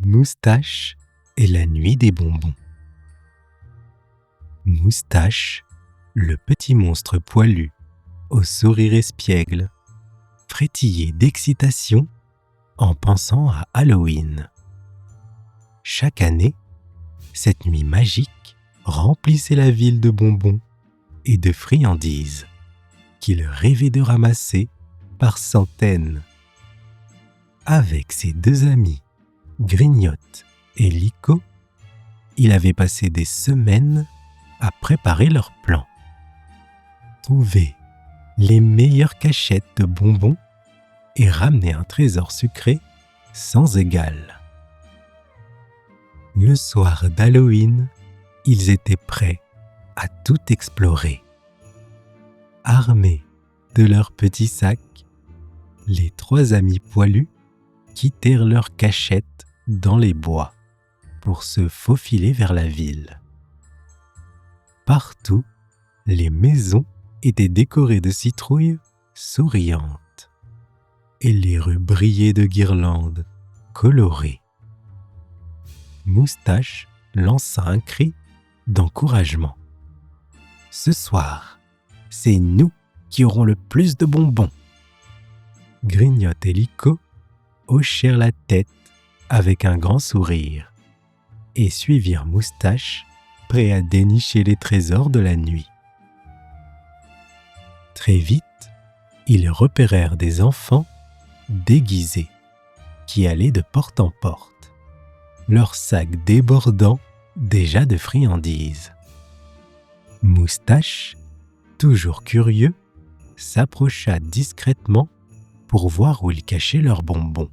Moustache et la nuit des bonbons. Moustache, le petit monstre poilu, au sourire espiègle, frétillait d'excitation en pensant à Halloween. Chaque année, cette nuit magique remplissait la ville de bonbons et de friandises qu'il rêvait de ramasser par centaines. Avec ses deux amis, Grignotte et Licot, il avait passé des semaines à préparer leur plan. Trouver les meilleures cachettes de bonbons et ramener un trésor sucré sans égal. Le soir d'Halloween, ils étaient prêts à tout explorer. Armés de leurs petits sacs, les trois amis poilus quittèrent leur cachette dans les bois pour se faufiler vers la ville. Partout, les maisons étaient décorées de citrouilles souriantes et les rues brillaient de guirlandes colorées. Moustache lança un cri d'encouragement. « Ce soir, c'est nous qui aurons le plus de bonbons !» Grignotte et Licot hochèrent la tête avec un grand sourire et suivirent Moustache, prêt à dénicher les trésors de la nuit. Très vite, ils repérèrent des enfants déguisés qui allaient de porte en porte, leurs sacs débordant déjà de friandises. Moustache, toujours curieux, s'approcha discrètement pour voir où ils cachaient leurs bonbons.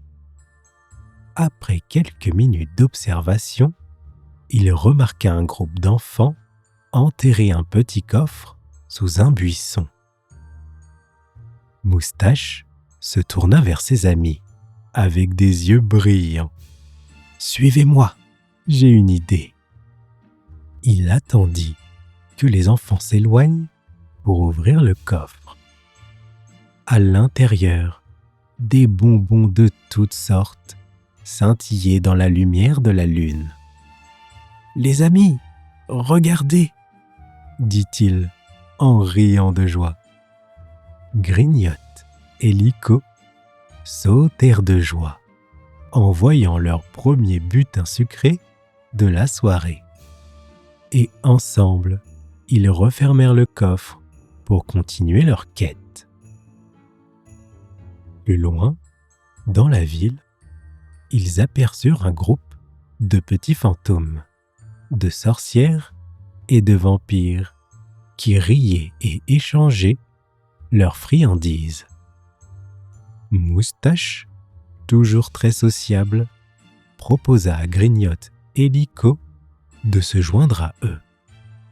Après quelques minutes d'observation, il remarqua un groupe d'enfants enterrer un petit coffre sous un buisson. Moustache se tourna vers ses amis avec des yeux brillants. « Suivez-moi, j'ai une idée. » Il attendit que les enfants s'éloignent pour ouvrir le coffre. À l'intérieur, des bonbons de toutes sortes scintillaient dans la lumière de la lune. « Les amis, regardez !» dit-il en riant de joie. Grignotte et Licot sautèrent de joie en voyant leur premier butin sucré de la soirée. Et ensemble, ils refermèrent le coffre pour continuer leur quête. Plus loin, dans la ville, ils aperçurent un groupe de petits fantômes, de sorcières et de vampires qui riaient et échangeaient leurs friandises. Moustache, toujours très sociable, proposa à Grignotte et Licot de se joindre à eux.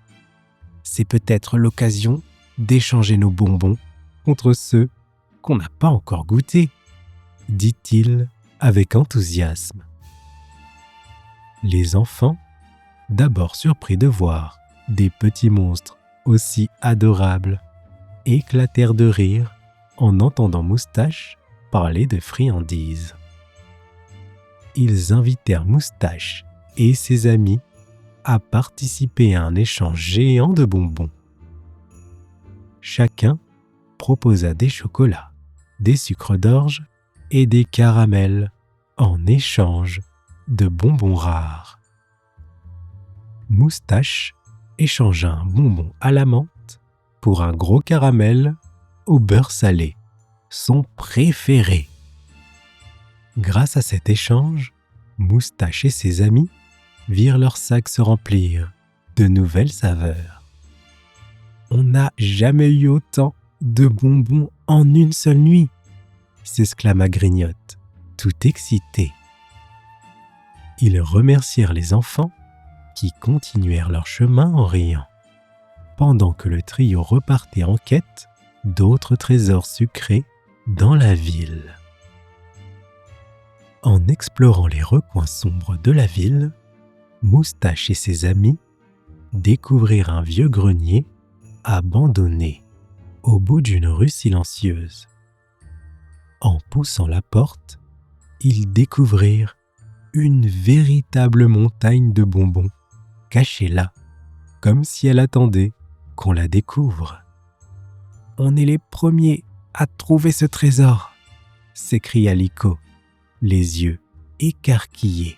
« C'est peut-être l'occasion d'échanger nos bonbons contre ceux qu'on n'a pas encore goûtés, » dit-il avec enthousiasme. Les enfants, d'abord surpris de voir des petits monstres aussi adorables, éclatèrent de rire en entendant Moustache parler de friandises. Ils invitèrent Moustache et ses amis à participer à un échange géant de bonbons. Chacun proposa des chocolats, des sucres d'orge et des caramels en échange de bonbons rares. Moustache échangea un bonbon à la menthe pour un gros caramel au beurre salé, son préféré. Grâce à cet échange, Moustache et ses amis virent leurs sacs se remplir de nouvelles saveurs. « On n'a jamais eu autant de bonbons en une seule nuit !» s'exclama Grignotte, tout excité. Ils remercièrent les enfants qui continuèrent leur chemin en riant, pendant que le trio repartait en quête d'autres trésors sucrés dans la ville. En explorant les recoins sombres de la ville, Moustache et ses amis découvrirent un vieux grenier abandonné au bout d'une rue silencieuse. En poussant la porte, ils découvrirent une véritable montagne de bonbons cachée là, comme si elle attendait qu'on la découvre. « On est les premiers à trouver ce trésor !» s'écria Liko, les yeux écarquillés.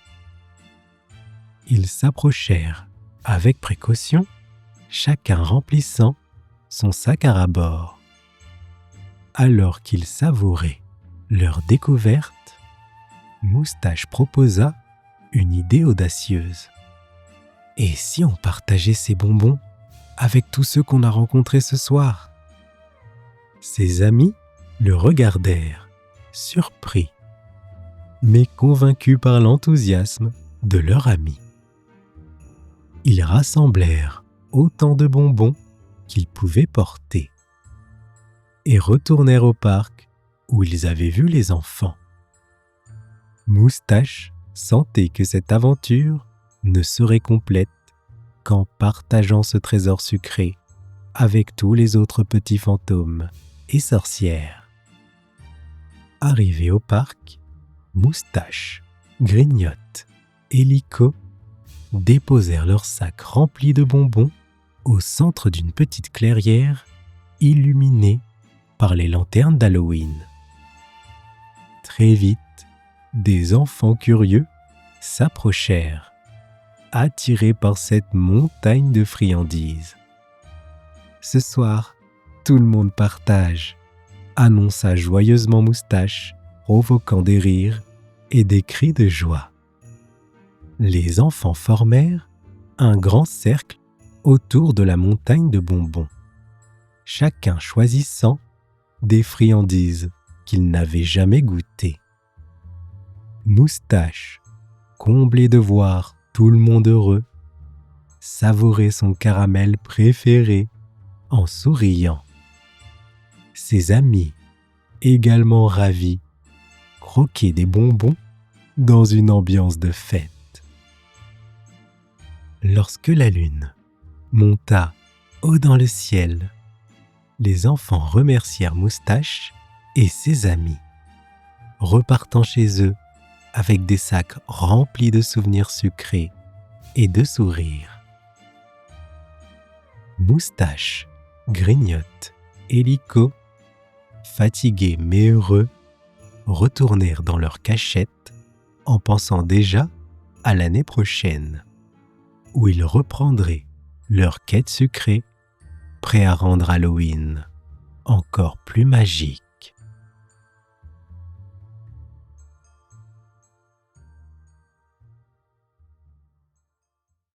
Ils s'approchèrent avec précaution, chacun remplissant son sac à ras-bord. Alors qu'ils savouraient leur découverte, Moustache proposa une idée audacieuse. « Et si on partageait ces bonbons avec tous ceux qu'on a rencontrés ce soir ?» Ses amis le regardèrent, surpris, mais convaincus par l'enthousiasme de leur ami. Ils rassemblèrent autant de bonbons qu'ils pouvaient porter et retournèrent au parc où ils avaient vu les enfants. Moustache sentait que cette aventure ne serait complète qu'en partageant ce trésor sucré avec tous les autres petits fantômes et sorcières. Arrivés au parc, Moustache, Grignotte et Liko déposèrent leurs sacs remplis de bonbons au centre d'une petite clairière illuminée par les lanternes d'Halloween. Très vite, des enfants curieux s'approchèrent, attirés par cette montagne de friandises. « Ce soir, tout le monde partage », annonça joyeusement Moustache, provoquant des rires et des cris de joie. Les enfants formèrent un grand cercle autour de la montagne de bonbons, chacun choisissant des friandises qu'il n'avait jamais goûtées. Moustache, comblé de voir tout le monde heureux, savourait son caramel préféré en souriant. Ses amis, également ravis, croquaient des bonbons dans une ambiance de fête. Lorsque la lune monta haut dans le ciel, les enfants remercièrent Moustache et ses amis, repartant chez eux avec des sacs remplis de souvenirs sucrés et de sourires. Moustache, Grignotte et Liko, fatigués mais heureux, retournèrent dans leur cachette en pensant déjà à l'année prochaine, où ils reprendraient leur quête sucrée, prêts à rendre Halloween encore plus magique.